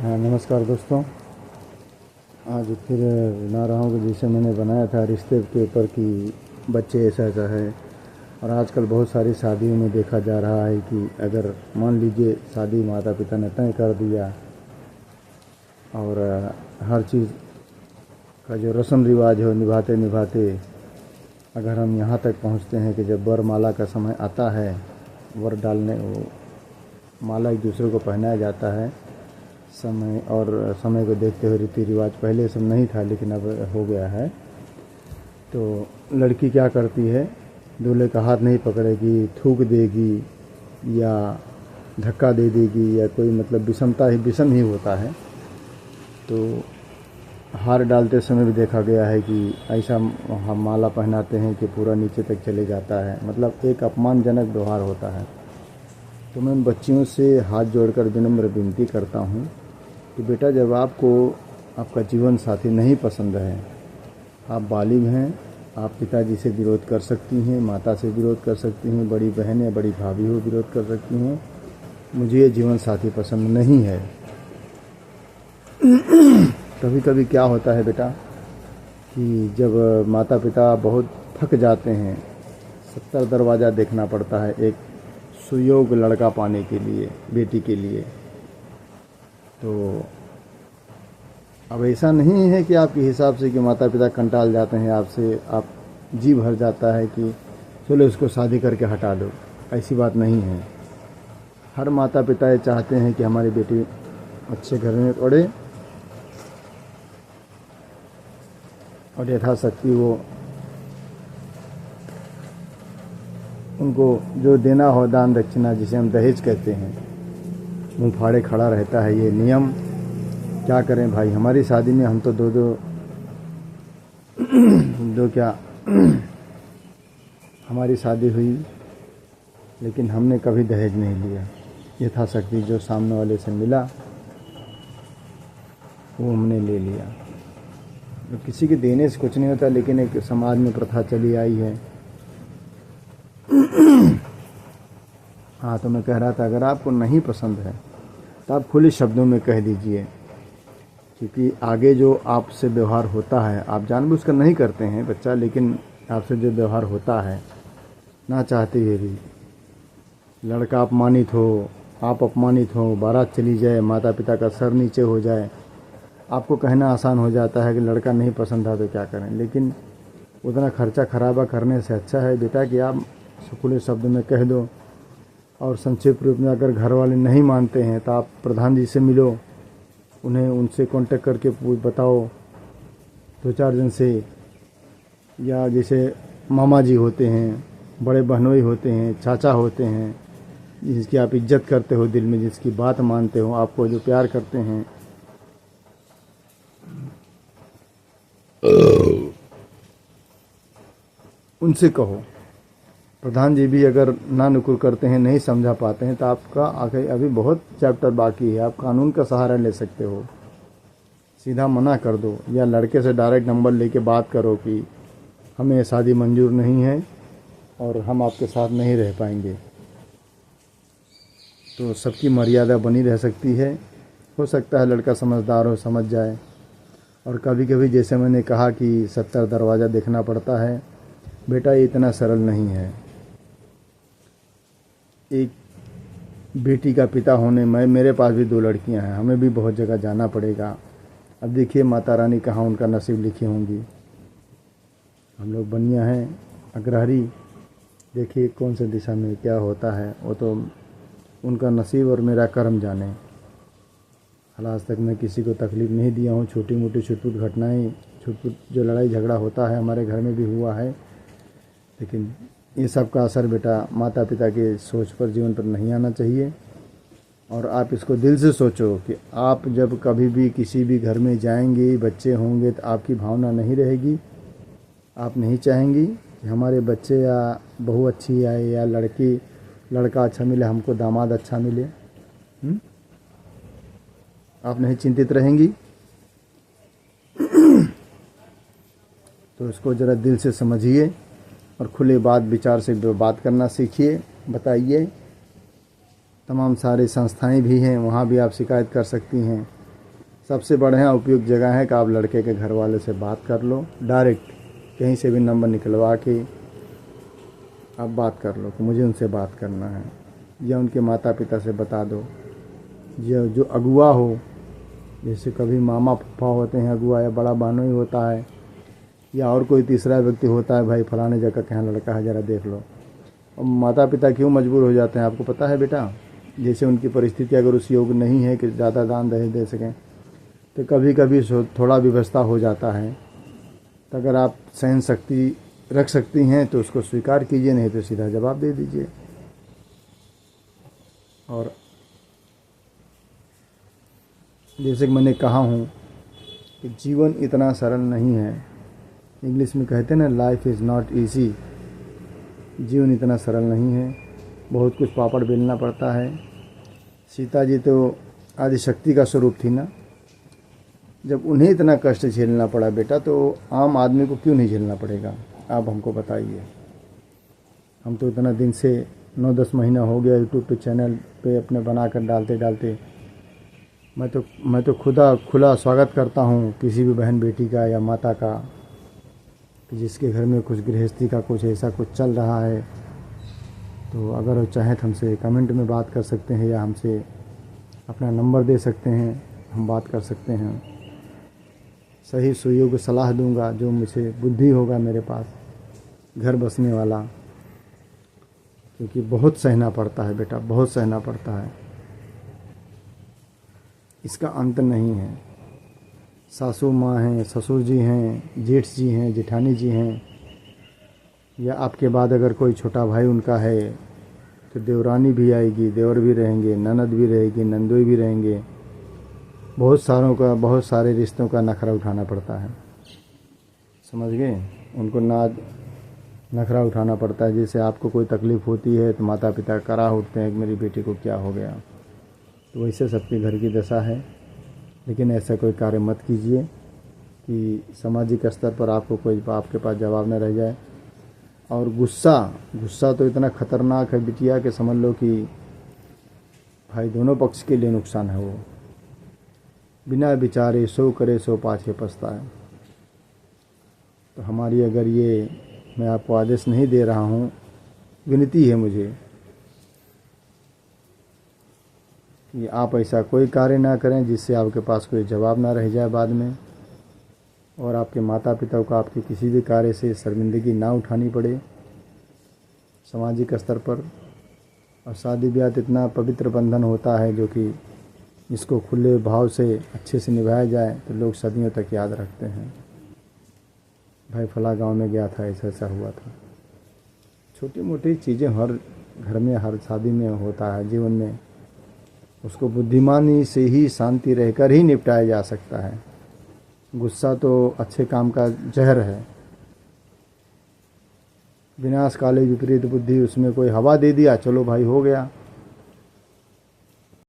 हाँ, नमस्कार दोस्तों। आज फिर बना रहा हूँ कि जैसे मैंने बनाया था रिश्ते के ऊपर कि बच्चे ऐसा ऐसा है। और आजकल बहुत सारी शादियों में देखा जा रहा है कि अगर मान लीजिए शादी माता पिता ने तय कर दिया और हर चीज़ का जो रस्म रिवाज हो निभाते निभाते अगर हम यहाँ तक पहुँचते हैं कि जब वरमाला का समय आता है, वर डालने वो माला एक दूसरे को पहनाया जाता है, समय को देखते हुए रीति रिवाज पहले सब नहीं था लेकिन अब हो गया है। तो लड़की क्या करती है, दूल्हे का हाथ नहीं पकड़ेगी, थूक देगी या धक्का दे देगी या कोई मतलब विषम ही होता है। तो हार डालते समय भी देखा गया है कि ऐसा हम माला पहनाते हैं कि पूरा नीचे तक चले जाता है, मतलब एक अपमानजनक व्यवहार होता है। तो मैं बच्चियों से हाथ जोड़कर विनम्र विनती करता हूँ कि बेटा, जब आपको आपका जीवन साथी नहीं पसंद है, आप बालिग हैं, आप पिताजी से विरोध कर सकती हैं, माता से विरोध कर सकती हैं, बड़ी बहन या बड़ी भाभी हो विरोध कर सकती हैं, मुझे ये जीवन साथी पसंद नहीं है। कभी कभी क्या होता है बेटा कि जब माता पिता बहुत थक जाते हैं, 70 दरवाज़ा देखना पड़ता है एक सुयोग्य लड़का पाने के लिए, बेटी के लिए। तो अब ऐसा नहीं है कि आपके हिसाब से कि माता पिता कंटाल जाते हैं आपसे, आप जी भर जाता है कि चलो इसको शादी करके हटा दो, ऐसी बात नहीं है। हर माता पिता ये चाहते हैं कि हमारी बेटी अच्छे घर में पढ़े और यथाशक्ति वो उनको जो देना हो दान दक्षिणा, जिसे हम दहेज कहते हैं, मुँह फाड़े खड़ा रहता है ये नियम। क्या करें भाई, हमारी शादी में हम तो दो क्या हमारी शादी हुई लेकिन हमने कभी दहेज नहीं लिया। यथाशक्ति जो सामने वाले से मिला वो हमने ले लिया। तो किसी के देने से कुछ नहीं होता, लेकिन एक समाज में प्रथा चली आई है। हाँ, तो मैं कह रहा था अगर आपको नहीं पसंद है तो आप खुले शब्दों में कह दीजिए, क्योंकि आगे जो आपसे व्यवहार होता है, आप जानबूझकर नहीं करते हैं बच्चा, लेकिन आपसे जो व्यवहार होता है ना चाहते हुए भी, लड़का अपमानित हो, आप अपमानित हो, बारात चली जाए, माता पिता का सर नीचे हो जाए, आपको कहना आसान हो जाता है कि लड़का नहीं पसंद था तो क्या करें। लेकिन उतना खर्चा खराबा करने से अच्छा है बेटा कि आप खुले शब्द में कह दो। और संक्षिप्त रूप में अगर घर वाले नहीं मानते हैं तो आप प्रधान जी से मिलो, उन्हें उनसे कांटेक्ट करके बताओ, 2-4 जन से, या जैसे मामा जी होते हैं, बड़े बहनोई होते हैं, चाचा होते हैं, जिसकी आप इज्जत करते हो दिल में, जिसकी बात मानते हो, आपको जो प्यार करते हैं, उनसे कहो। प्रधान जी भी अगर ना नुकुर करते हैं, नहीं समझा पाते हैं, तो आपका आगे अभी बहुत चैप्टर बाकी है। आप कानून का सहारा ले सकते हो, सीधा मना कर दो, या लड़के से डायरेक्ट नंबर लेके बात करो कि हमें शादी मंजूर नहीं है और हम आपके साथ नहीं रह पाएंगे। तो सबकी मर्यादा बनी रह सकती है। हो सकता है लड़का समझदार हो, समझ जाए। और कभी कभी जैसे मैंने कहा कि 70 दरवाज़ा देखना पड़ता है, बेटा ये इतना सरल नहीं है। एक बेटी का पिता होने में, मेरे पास भी 2 लड़कियां हैं, हमें भी बहुत जगह जाना पड़ेगा। अब देखिए माता रानी कहाँ उनका नसीब लिखी होंगी। हम लोग बनिया हैं, अग्रहरी, देखिए कौन से दिशा में क्या होता है, वो तो उनका नसीब और मेरा कर्म जाने। आज तक मैं किसी को तकलीफ़ नहीं दिया हूँ। छोटी मोटी छुटपुट घटनाएं, छुटपुट जो लड़ाई झगड़ा होता है हमारे घर में भी हुआ है, लेकिन ये सब का असर बेटा माता पिता के सोच पर, जीवन पर नहीं आना चाहिए। और आप इसको दिल से सोचो कि आप जब कभी भी किसी भी घर में जाएंगे, बच्चे होंगे, तो आपकी भावना नहीं रहेगी। आप नहीं चाहेंगी कि हमारे बच्चे या बहू अच्छी आए या लड़का अच्छा मिले, हमको दामाद अच्छा मिले। आप नहीं चिंतित रहेंगी। तो इसको ज़रा दिल से समझिए और खुले बात विचार से बात करना सीखिए, बताइए। तमाम सारे संस्थाएं भी हैं, वहाँ भी आप शिकायत कर सकती हैं। सबसे बढ़िया उपयुक्त जगह है कि आप लड़के के घर वाले से बात कर लो, डायरेक्ट कहीं से भी नंबर निकलवा के आप बात कर लो कि मुझे उनसे बात करना है, या उनके माता पिता से बता दो। जो अगुआ हो, जैसे कभी मामा फूफा होते हैं अगुआ, या बड़ा बहनोई होता है, या और कोई तीसरा व्यक्ति होता है, भाई फलाने जगह कहाँ लड़का है ज़रा देख लो। और माता पिता क्यों मजबूर हो जाते हैं आपको पता है बेटा? जैसे उनकी परिस्थिति अगर उस योग्य नहीं है कि ज़्यादा दान दहेज दे सकें, तो कभी कभी थोड़ा व्यवस्था हो जाता है। तो अगर आप सहन शक्ति रख सकती हैं तो उसको स्वीकार कीजिए, नहीं तो सीधा जवाब दे दीजिए। और जैसे कि मैंने कहा हूँ कि जीवन इतना सरल नहीं है। इंग्लिश में कहते हैं ना, लाइफ इज़ नॉट ईजी। जीवन इतना सरल नहीं है, बहुत कुछ पापड़ बेलना पड़ता है। सीता जी तो आदिशक्ति का स्वरूप थी ना, जब उन्हें इतना कष्ट झेलना पड़ा बेटा, तो आम आदमी को क्यों नहीं झेलना पड़ेगा? आप हमको बताइए। हम तो इतना दिन से 9-10 महीना हो गया यूट्यूब पे चैनल पे अपने बनाकर डालते मैं तो खुला स्वागत करता हूँ किसी भी बहन बेटी का या माता का, कि जिसके घर में कुछ गृहस्थी का कुछ ऐसा कुछ चल रहा है, तो अगर वो चाहे तो हमसे कमेंट में बात कर सकते हैं, या हमसे अपना नंबर दे सकते हैं, हम बात कर सकते हैं। सही सुयोग्य सलाह दूंगा, जो मुझे बुद्धि होगा मेरे पास घर बसने वाला, क्योंकि बहुत सहना पड़ता है बेटा, बहुत सहना पड़ता है। इसका अंत नहीं है। सासू माँ हैं, ससुर जी हैं, जेठ जी हैं, जेठानी जी हैं, या आपके बाद अगर कोई छोटा भाई उनका है तो देवरानी भी आएगी, देवर भी रहेंगे, ननद भी रहेगी, नंदोई भी रहेंगे। बहुत सारे रिश्तों का नखरा उठाना पड़ता है, समझ गए? उनको नखरा उठाना पड़ता है। जैसे आपको कोई तकलीफ़ होती है तो माता पिता करा उठते हैं कि मेरी बेटी को क्या हो गया, तो वैसे सबके घर की दशा है। लेकिन ऐसा कोई कार्य मत कीजिए कि सामाजिक स्तर पर आपके पास जवाब न रह जाए। और गुस्सा तो इतना ख़तरनाक है बिटिया कि समझ लो कि भाई दोनों पक्ष के लिए नुकसान है। वो बिना विचारे सो करे सो पाछे पछताए। तो हमारी अगर ये, मैं आपको आदेश नहीं दे रहा हूँ, विनती है मुझे कि आप ऐसा कोई कार्य ना करें जिससे आपके पास कोई जवाब ना रह जाए बाद में, और आपके माता पिता को आपके किसी भी कार्य से शर्मिंदगी ना उठानी पड़े सामाजिक स्तर पर। और शादी ब्याह इतना पवित्र बंधन होता है जो कि इसको खुले भाव से अच्छे से निभाया जाए तो लोग सदियों तक याद रखते हैं। भाई फला गांव में गया था, ऐसा हुआ था। छोटी मोटी चीज़ें हर घर में, हर शादी में होता है जीवन में, उसको बुद्धिमानी से ही, शांति रहकर ही निपटाया जा सकता है। गुस्सा तो अच्छे काम का जहर है। विनाश काले विपरीत बुद्धि, उसमें कोई हवा दे दिया, चलो भाई हो गया,